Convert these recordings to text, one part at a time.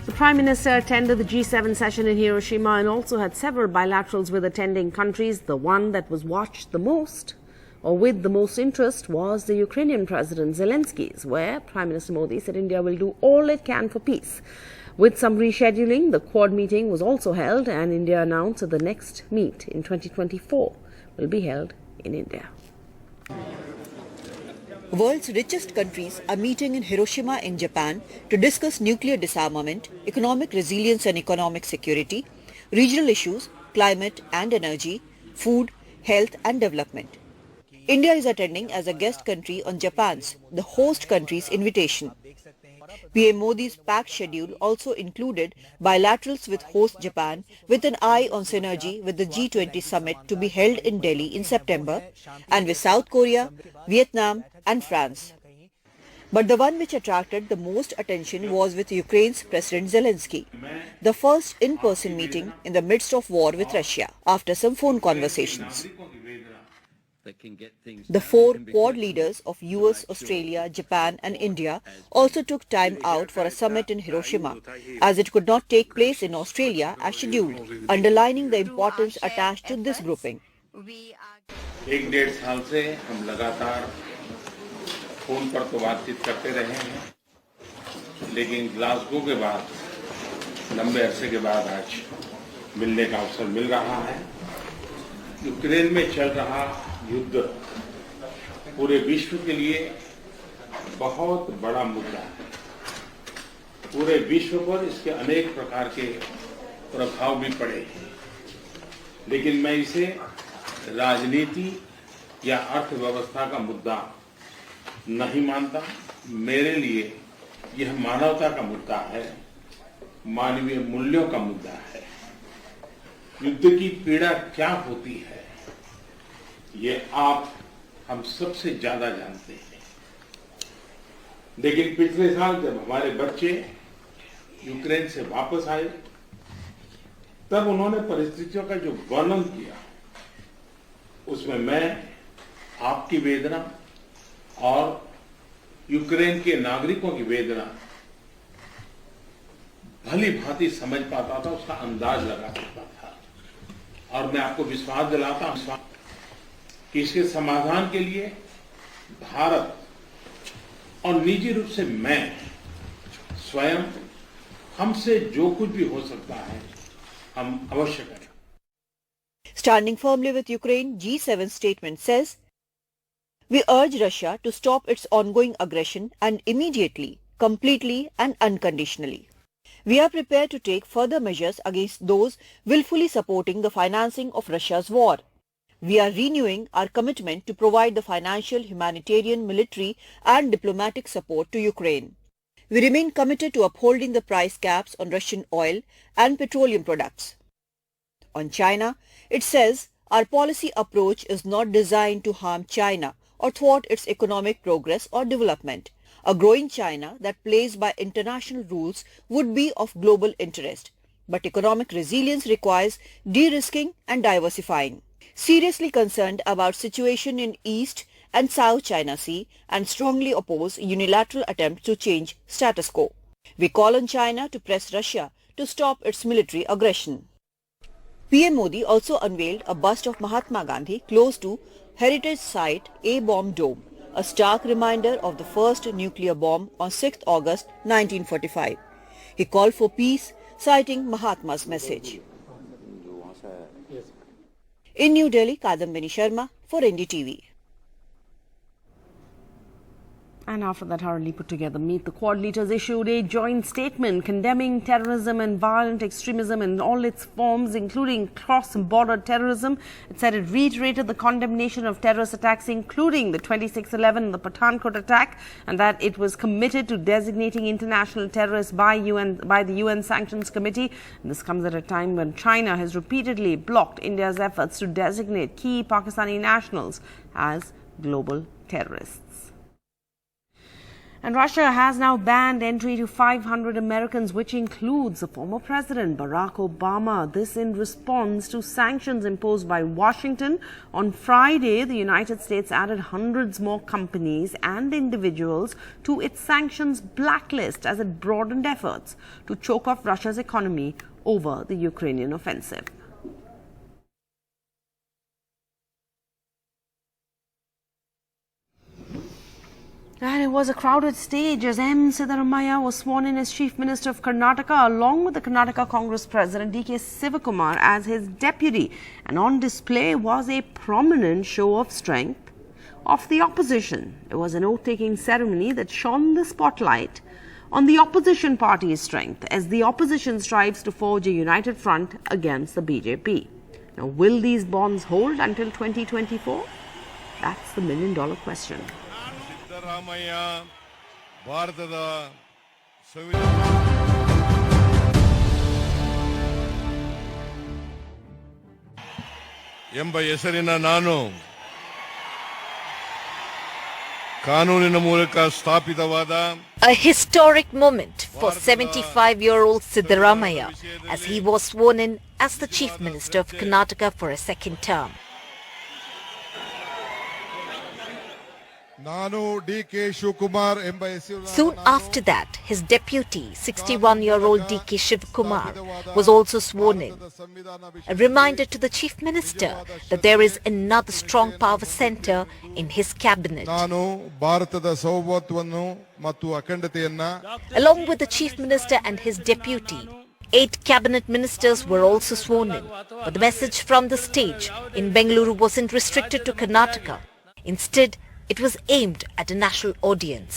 The Prime Minister attended the G7 session in Hiroshima and also had several bilaterals with attending countries. The one that was watched the most, or with the most interest, was the Ukrainian President Zelensky's, where Prime Minister Modi said India will do all it can for peace. With some rescheduling, the Quad meeting was also held, and India announced that the next meet in 2024 will be held in India. World's richest countries are meeting in Hiroshima in Japan to discuss nuclear disarmament, economic resilience and economic security, regional issues, climate and energy, food, health and development. India is attending as a guest country on Japan's, the host country's, invitation. PM Modi's packed schedule also included bilaterals with host Japan with an eye on synergy with the G20 summit to be held in Delhi in September and with South Korea, Vietnam and France. But the one which attracted the most attention was with Ukraine's President Zelensky, the first in-person meeting in the midst of war with Russia after some phone conversations. The four Quad leaders of US, Australia, Japan and India also took time out for a summit in Hiroshima, as it could not take place in Australia as scheduled, underlining the importance attached to this grouping. एक डेढ़ साल से हम लगातार phone पर तो बातचीत करते रहे हैं, लेकिन ग्लासगो के बाद लंबे अरसे के बाद आज मिलने का अवसर मिल रहा है। यूक्रेन में चल रहा युद्ध पूरे विश्व के लिए बहुत बड़ा मुद्दा है। पूरे विश्व पर इसके अनेक प्रकार के प्रभाव भी पड़े हैं, लेकिन मैं इसे राजनीति या अर्थव्यवस्था का मुद्दा नहीं मानता। मेरे लिए यह मानवता का मुद्दा है, मानवीय मूल्यों का मुद्दा है। युद्ध की पीड़ा क्या होती है, ये आप हम सबसे ज्यादा जानते हैं। लेकिन पिछले साल जब हमारे बच्चे यूक्रेन से वापस आए, तब उन्होंने परिस्थितियों का जो वर्णन किया, उसमें मैं आपकी वेदना और यूक्रेन के नागरिकों की वेदना भली भांति समझ पाता था, उसका अंदाज लगा सकता था। और मैं आपको विश्वास दिलाता हूं कि इसके समाधान के लिए भारत और निजी रूप से मैं स्वयं, हमसे जो कुछ भी हो सकता है हम अवश्य करें। Standing firmly with Ukraine, G7 statement says, "We urge Russia to stop its ongoing aggression and immediately, completely and unconditionally. We are prepared to take further measures against those willfully supporting the financing of Russia's war. We are renewing our commitment to provide the financial, humanitarian, military and diplomatic support to Ukraine. We remain committed to upholding the price caps on Russian oil and petroleum products." On China, it says, "Our policy approach is not designed to harm China or thwart its economic progress or development. A growing China that plays by international rules would be of global interest, but economic resilience requires de-risking and diversifying. Seriously concerned about situation in East and South China Sea and strongly oppose unilateral attempts to change status quo. We call on China to press Russia to stop its military aggression." PM Modi also unveiled a bust of Mahatma Gandhi close to heritage site A-Bomb Dome, a stark reminder of the first nuclear bomb on 6th August 1945. He called for peace, citing Mahatma's message. In New Delhi, Kadambini Sharma for NDTV. And after that hurriedly put together meet, the Quad leaders issued a joint statement condemning terrorism and violent extremism in all its forms, including cross-border terrorism. It said it reiterated the condemnation of terrorist attacks, including the 26/11 and the Pathankot attack, and that it was committed to designating international terrorists by the UN Sanctions Committee. And this comes at a time when China has repeatedly blocked India's efforts to designate key Pakistani nationals as global terrorists. And Russia has now banned entry to 500 Americans, which includes the former President Barack Obama. This in response to sanctions imposed by Washington. On Friday, the United States added hundreds more companies and individuals to its sanctions blacklist as it broadened efforts to choke off Russia's economy over the Ukrainian offensive. And it was a crowded stage as M. Siddaramaiah was sworn in as Chief Minister of Karnataka, along with the Karnataka Congress President D.K. Sivakumar as his deputy. And on display was a prominent show of strength of the opposition. It was an oath-taking ceremony that shone the spotlight on the opposition party's strength as the opposition strives to forge a united front against the BJP. Now, will these bonds hold until 2024? That's the million-dollar question. Siddaramaiah ಭಾರತದ ಸಂವಿಧಾನ ಎಂಬ ಹೆಸರಿನ ನಾನು ಕಾನೂನಿನ ಮೂಲಕ ಸ್ಥಾಪಿತವಾದ A historic moment for 75-year-old Siddaramaiah as he was sworn in as the Chief Minister of Karnataka for a second term. Soon after that, his deputy, 61-year-old D.K. Shivakumar, was also sworn in. A reminder to the Chief Minister that there is another strong power center in his cabinet. Along with the Chief Minister and his deputy, 8 cabinet ministers were also sworn in. But the message from the stage in Bengaluru wasn't restricted to Karnataka. Instead, it was aimed at a national audience,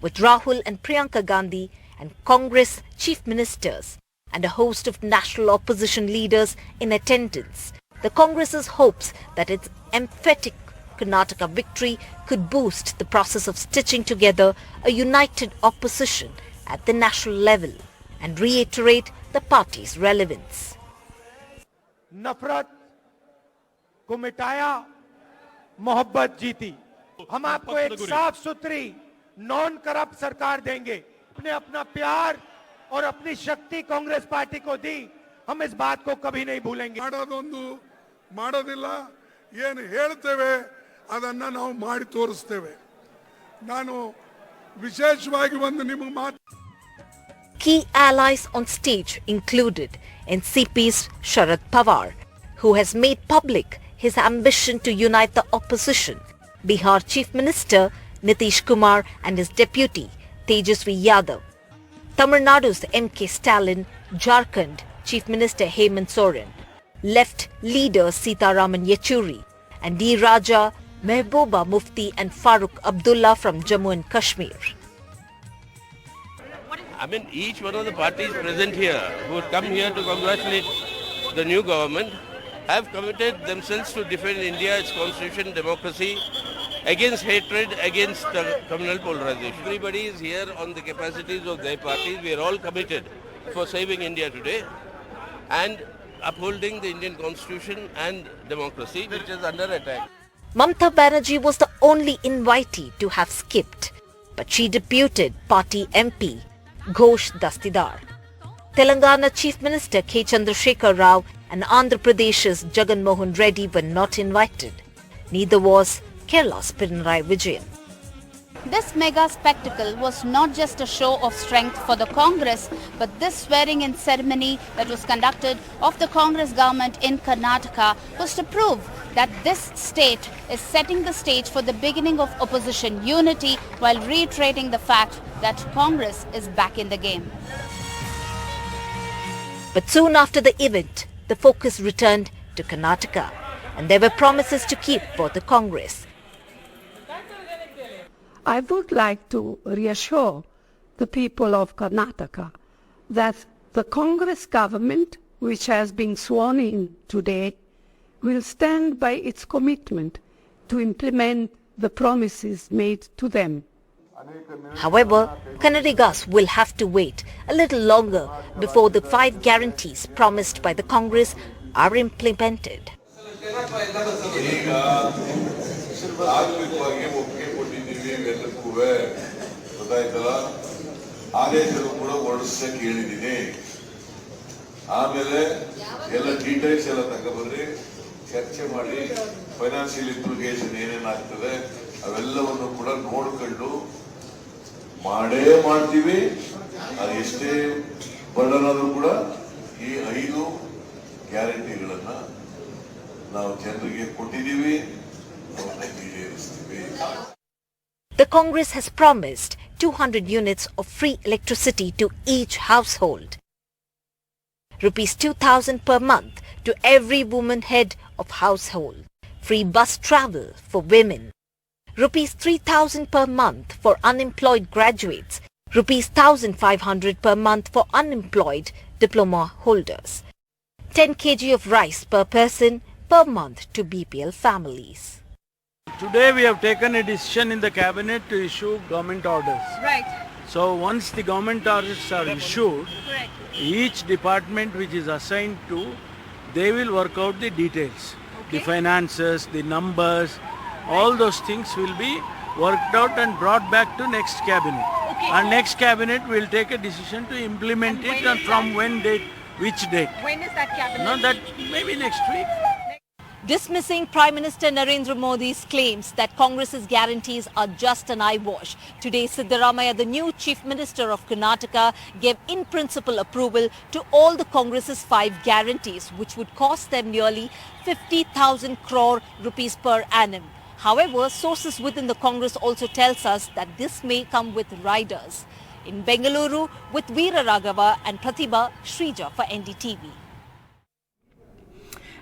with Rahul and Priyanka Gandhi and Congress chief ministers and a host of national opposition leaders in attendance. The Congress's hopes that its emphatic Karnataka victory could boost the process of stitching together a united opposition at the national level and reiterate the party's relevance. नफरत को मिटाया, मोहब्बत जीती। हम आपको एक साफ सुथरी नॉन करप्ट सरकार देंगे। अपने अपना प्यार और अपनी शक्ति कांग्रेस पार्टी को दी, हम इस बात को कभी नहीं भूलेंगे। ಮಾಡೋದೊಂದು ಮಾಡೋದಿಲ್ಲ, ಏನು ಹೇಳ್ತೇವೆ ಅದನ್ನ ನಾವು ಮಾಡಿ ತೋರಿಸ್ತೇವೆ। ನಾನು ವಿಶೇಷವಾಗಿ ಒಂದು ನಿಮಗೆ ಮಾತು Key allies on stage included NCP's Sharad Pawar, who has made public his ambition to unite the opposition, Bihar Chief Minister Nitish Kumar and his deputy Tejasvi Yadav, Tamil Nadu's M.K. Stalin, Jharkhand Chief Minister Hemant Soren, Left leader Sitaraman Yechuri, and D. Raja, Mehbooba Mufti and Farooq Abdullah from Jammu and Kashmir. I mean, each one of the parties present here who would come here to congratulate the new government have committed themselves to defend India, its constitution, democracy, against hatred, against communal polarization. Everybody is here on the capacities of their parties. We are all committed for saving India today and upholding the Indian constitution and democracy, which is under attack. Mamata Banerjee was the only invitee to have skipped, but she deputed party MP Ghosh Dastidar. Telangana Chief Minister K. Chandrasekhar Rao and Andhra Pradesh's Jagan Mohan Reddy were not invited. Neither was Kerala's Pinarayi Vijayan. This mega spectacle was not just a show of strength for the Congress, but this swearing-in ceremony that was conducted of the Congress government in Karnataka was to prove that this state is setting the stage for the beginning of opposition unity while reiterating the fact that Congress is back in the game. But soon after the event, the focus returned to Karnataka, and there were promises to keep for the Congress. I would like to reassure the people of Karnataka that the Congress government, which has been sworn in today, will stand by its commitment to implement the promises made to them. However, Kannadigas will have to wait a little longer before the 5 guarantees promised by the Congress are implemented. ಗೊತ್ತಾಯ್ತಲ್ಲ ಆದೇಶಗಳು ಕೂಡ ಹೊರಡಿಸಕ್ಕೆ ಹೇಳಿದ್ದೀನಿ. ಆಮೇಲೆ ಎಲ್ಲ details ಎಲ್ಲ ತಗೊಂಡ್ಬರ್ರಿ, ಚರ್ಚೆ ಮಾಡಿ financial implication ಏನೇನಾಗ್ತದೆ ಅವೆಲ್ಲವನ್ನು ಕೂಡ ನೋಡ್ಕೊಂಡು ಮಾಡೇ ಮಾಡ್ತೀವಿ. ಅದು ಎಷ್ಟೇ ಬರ್ಡನ್ ಆದ್ರೂ ಕೂಡ ಈ 5 ಗ್ಯಾರಂಟಿಗಳನ್ನ ನಾವು ಜನರಿಗೆ ಕೊಟ್ಟಿದ್ದೀವಿ, ಅವನ್ನ ಈಡೇರಿಸ್ತೀವಿ. The Congress has promised 200 units of free electricity to each household. Rupees 2,000 per month to every woman head of household. Free bus travel for women. Rupees 3,000 per month for unemployed graduates. Rupees 1,500 per month for unemployed diploma holders. 10 kg of rice per person per month to BPL families. Today we have taken a decision in the cabinet to issue government orders. Right. So once the government orders are issued, Correct. each department which is assigned to, they will work out the details. The finances, the numbers, all those things will be worked out and brought back to next cabinet. Okay. And next cabinet will take a decision to implement it and from when date, which date. When is that cabinet? No, that maybe next week. Dismissing Prime Minister Narendra Modi's claims that Congress's guarantees are just an eyewash. Today, Siddaramaiah, the new Chief Minister of Karnataka, gave in-principle approval to all the Congress's 5 guarantees, which would cost them nearly 50,000 crore rupees per annum. However, sources within the Congress also tells us that this may come with riders. In Bengaluru, with Veera Raghava and Pratibha, Shrija for NDTV.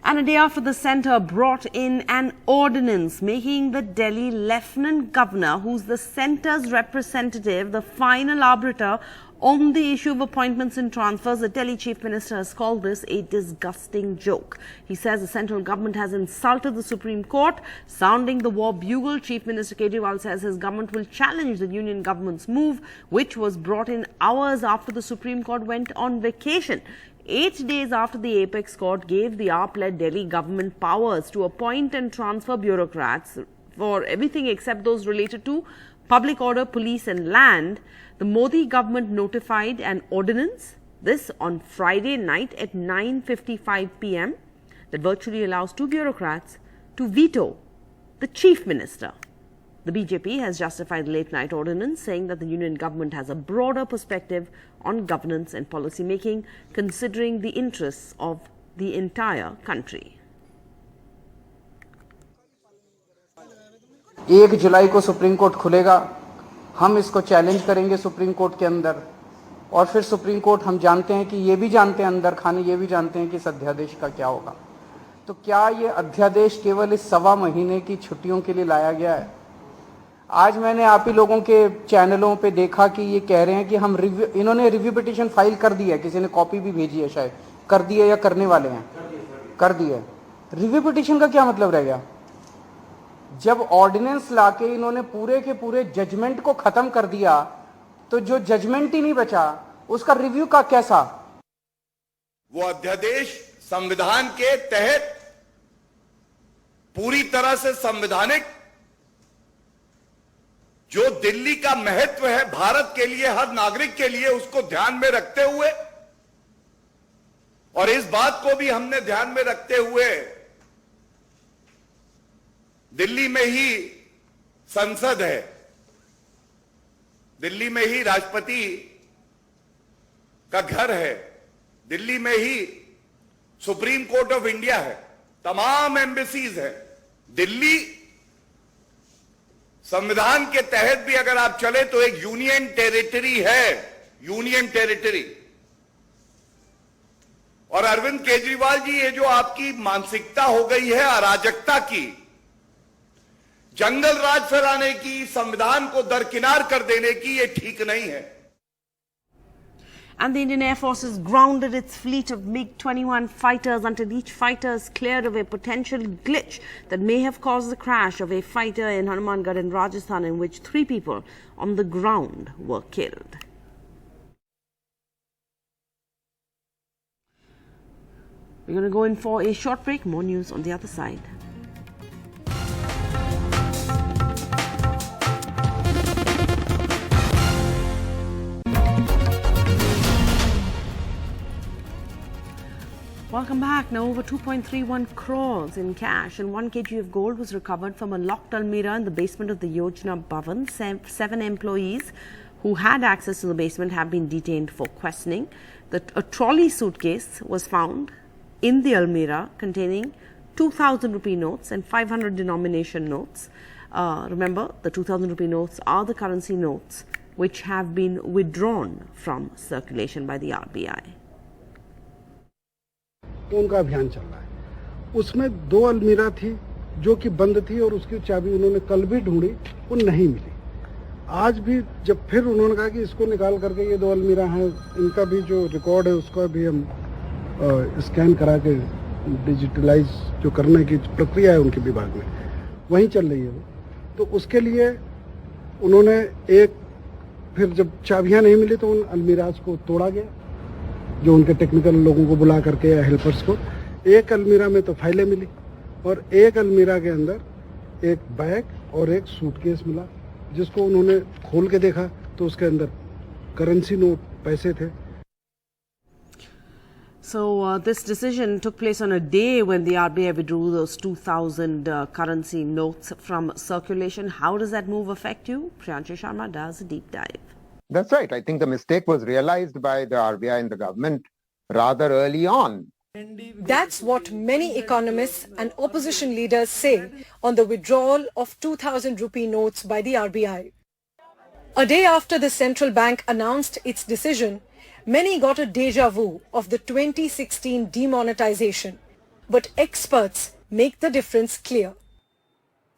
And a day after the centre brought in an ordinance making the Delhi Lieutenant Governor, who's the centre's representative, the final arbiter on the issue of appointments and transfers, the Delhi Chief Minister has called this a disgusting joke. He says the central government has insulted the Supreme Court, sounding the war bugle. Chief Minister Kejriwal says his government will challenge the union government's move, which was brought in hours after the Supreme Court went on vacation. 8 days after the apex court gave the AAP-led Delhi government powers to appoint and transfer bureaucrats for everything except those related to public order, police and land, the Modi government notified an ordinance, this on Friday night at 9:55 p.m. that virtually allows 2 bureaucrats to veto the chief minister. The BJP has justified the late-night ordinance, saying that the union government has a broader perspective on governance and policy making, considering the interests of the entire country. 1 जुलाई को supreme court खुलेगा, हम इसको challenge करेंगे supreme court के अंदर, और फिर supreme court, हम जानते हैं कि ये भी जानते हैं अंदर खाने, ये भी जानते हैं कि इस अध्यादेश का क्या होगा. तो क्या ये अध्यादेश केवल इस 1.25 महीने की छुट्टियों के लिए लाया गया है? आज मैंने आप ही लोगों के चैनलों पे देखा कि ये कह रहे हैं कि हम इन्होंने रिव्यू पिटीशन फाइल कर दी है, किसी ने कॉपी भी भेजी है, शायद कर दी है या करने वाले हैं, कर दी है. रिव्यू पिटीशन का क्या मतलब रह गया? जब ऑर्डिनेंस लाके इन्होंने पूरे के पूरे जजमेंट को खत्म कर दिया, तो जो जजमेंट ही नहीं बचा उसका रिव्यू का कैसा? वो अध्यादेश संविधान के तहत पूरी तरह से संवैधानिक, जो दिल्ली का महत्व है भारत के लिए, हर नागरिक के लिए, उसको ध्यान में रखते हुए, और इस बात को भी हमने ध्यान में रखते हुए दिल्ली में ही संसद है, दिल्ली में ही राष्ट्रपति का घर है, दिल्ली में ही सुप्रीम कोर्ट ऑफ इंडिया है, तमाम एम्बेसीज है. दिल्ली संविधान के तहत भी अगर आप चले तो एक यूनियन टेरिटरी है, यूनियन टेरिटरी. और अरविंद केजरीवाल जी, ये जो आपकी मानसिकता हो गई है अराजकता की, जंगल राज फैलाने की, संविधान को दरकिनार कर देने की, ये ठीक नहीं है. And the Indian Air Force has grounded its fleet of MiG-21 fighters until each fighter is cleared of a potential glitch that may have caused the crash of a fighter in Hanumangarh in Rajasthan, in which 3 people on the ground were killed. We're going to go in for a short break. More news on the other side. Welcome back. Now over 2.31 crores in cash and 1 kg of gold was recovered from a locked almirah in the basement of the Yojana Bhavan. 7 employees who had access to the basement have been detained for questioning. A trolley suitcase was found in the almirah containing 2,000 rupee notes and 500 denomination notes. Remember, the 2,000 rupee notes are the currency notes which have been withdrawn from circulation by the RBI. उनका अभियान चल रहा है। उसमें 2 अलमीरा थी जो कि बंद थी और उसकी चाबी उन्होंने कल भी ढूंढी, वो नहीं मिली। आज भी जब फिर उन्होंने कहा कि इसको निकाल करके ये 2 अलमीरा हैं, इनका भी जो रिकॉर्ड है उसका भी हम स्कैन करा के डिजिटलाइज जो करने की प्रक्रिया है उनके विभाग में वहीं चल रही है वो। तो उसके लिए उन्होंने फिर जब चाबियां नहीं मिली तो उन अलमीराज को तोड़ा गया, जो उनके टेक्निकल लोगों को बुला करके या हेल्पर्स को। एक अलमीरा में तो फाइलें मिली और एक अलमीरा के अंदर एक बैग और एक सूटकेस मिला, जिसको उन्होंने खोल के देखा तो उसके अंदर करेंसी नोट, पैसे थे। So this decision took place on a day when the RBI withdrew those 2,000 currency notes from circulation. How does that move affect you? Priyanshu Sharma does a deep dive. That's right. I think the mistake was realized by the RBI and the government rather early on. That's what many economists and opposition leaders say on the withdrawal of 2,000 rupee notes by the RBI. A day after the central bank announced its decision, many got a deja vu of the 2016 demonetization. But experts make the difference clear.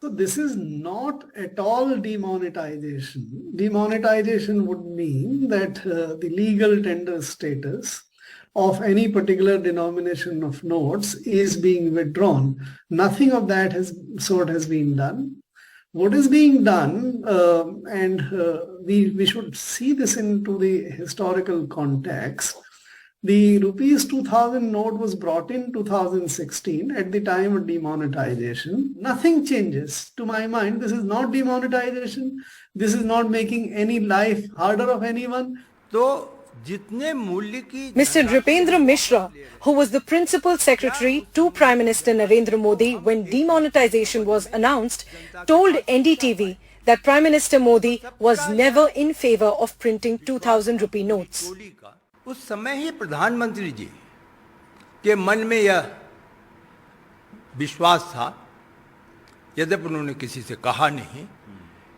So this is not at all demonetization. Demonetization would mean that the legal tender status of any particular denomination of notes is being withdrawn. Nothing of that sort has been done. What is being done, and we should see this into the historical context. The rupees 2000 note was brought in 2016 at the time of demonetization. Nothing changes. To my mind, this is not demonetization. This is not making any life harder of anyone. Mr. Nripendra Mishra, who was the principal secretary to Prime Minister Narendra Modi when demonetization was announced, told NDTV that Prime Minister Modi was never in favor of printing 2,000 rupee notes. उस समय ही प्रधानमंत्री जी के मन में यह विश्वास था, यद्यपि उन्होंने किसी से कहा नहीं,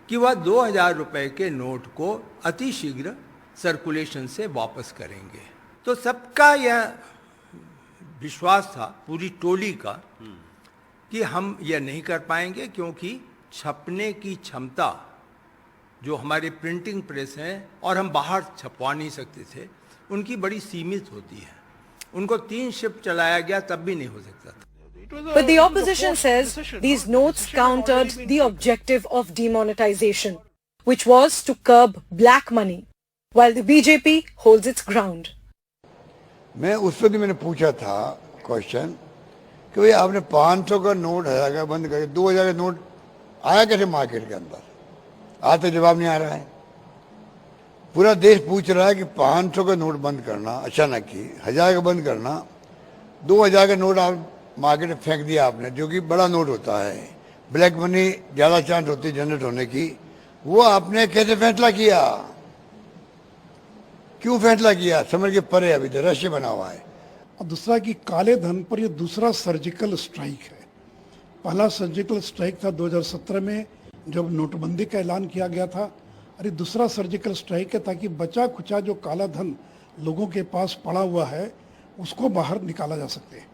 कि वह 2000 रुपए के नोट को अति शीघ्र सर्कुलेशन से वापस करेंगे। तो सबका यह विश्वास था, पूरी टोली का, कि हम यह नहीं कर पाएंगे क्योंकि छपने की क्षमता जो हमारे प्रिंटिंग प्रेस हैं और हम बाहर छपवा नहीं सकते थे, उनकी बड़ी सीमित होती है। उनको 3 शिफ्ट चलाया गया तब भी नहीं हो सकता था। But the opposition says these notes countered the objective of demonetization, which was to curb black money, while the BJP holds its ground. मैं उस वक्त मैंने पूछा था क्वेश्चन कि भाई आपने 500 का नोट 1000 का बंद करके 2000 का नोट आया कैसे मार्केट के अंदर? आज तक जवाब नहीं आ रहा है। पूरा देश पूछ रहा है कि 500 का नोट बंद करना अचानक ही, 1000 का बंद करना, 2000 का नोट आप मार्केट में फेंक दिया आपने, जो कि बड़ा नोट होता है, ब्लैक मनी ज्यादा चांस होती है जनरेट होने की, वो आपने कैसे फैसला किया? क्यों फैसला किया? समझ के परे अभी तो रहस्य बना हुआ है। और दूसरा कि काले धन पर ये दूसरा सर्जिकल स्ट्राइक है। पहला सर्जिकल स्ट्राइक था 2017 में जब नोटबंदी का ऐलान किया गया था, अरे दूसरा सर्जिकल स्ट्राइक है ताकि बचा खुचा जो काला धन लोगों के पास पड़ा हुआ है उसको बाहर निकाला जा सके।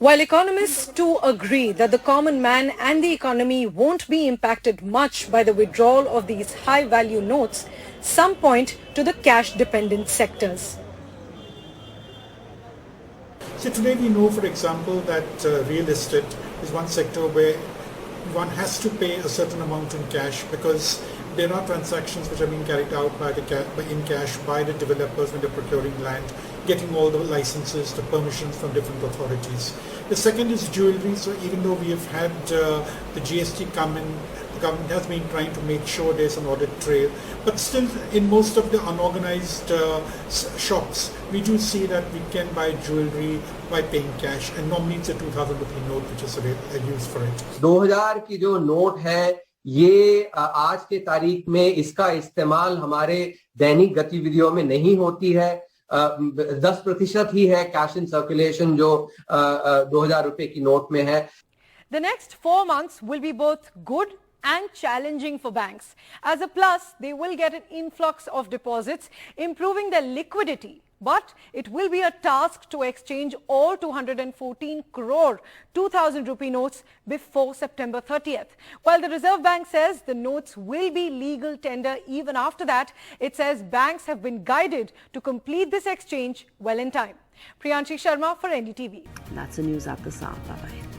While economists too agree that the common man and the economy won't be impacted much by the withdrawal of these high-value notes, some point to the cash-dependent sectors. So today we know, for example, that real estate is one sector where one has to pay a certain amount in cash because there are transactions which are being carried out in cash by the developers when they're procuring land, getting all the licenses, the permissions from different authorities. The second is jewelry. So even though we have had the GST come in the government has been trying to make sure there's an audit trail. But still, in most of the unorganized shops, we do see that we can buy jewelry by paying cash, and normally it's a 2,000 rupee note which is used for it. 2000 की जो note है, ये आज के तारीख में इसका इस्तेमाल हमारे दैनिक गतिविधियों में नहीं होती है. 10% ही है कैश इन सर्कुलेशन जो 2000 रुपए की नोट में है. The next 4 months will be both good and challenging for banks. As a plus, they will get an influx of deposits, improving their liquidity. But it will be a task to exchange all 214 crore 2,000 rupee notes before September 30th. While the Reserve Bank says the notes will be legal tender even after that, it says banks have been guided to complete this exchange well in time. Priyanshi Sharma for NDTV. That's the news at this hour. Bye-bye.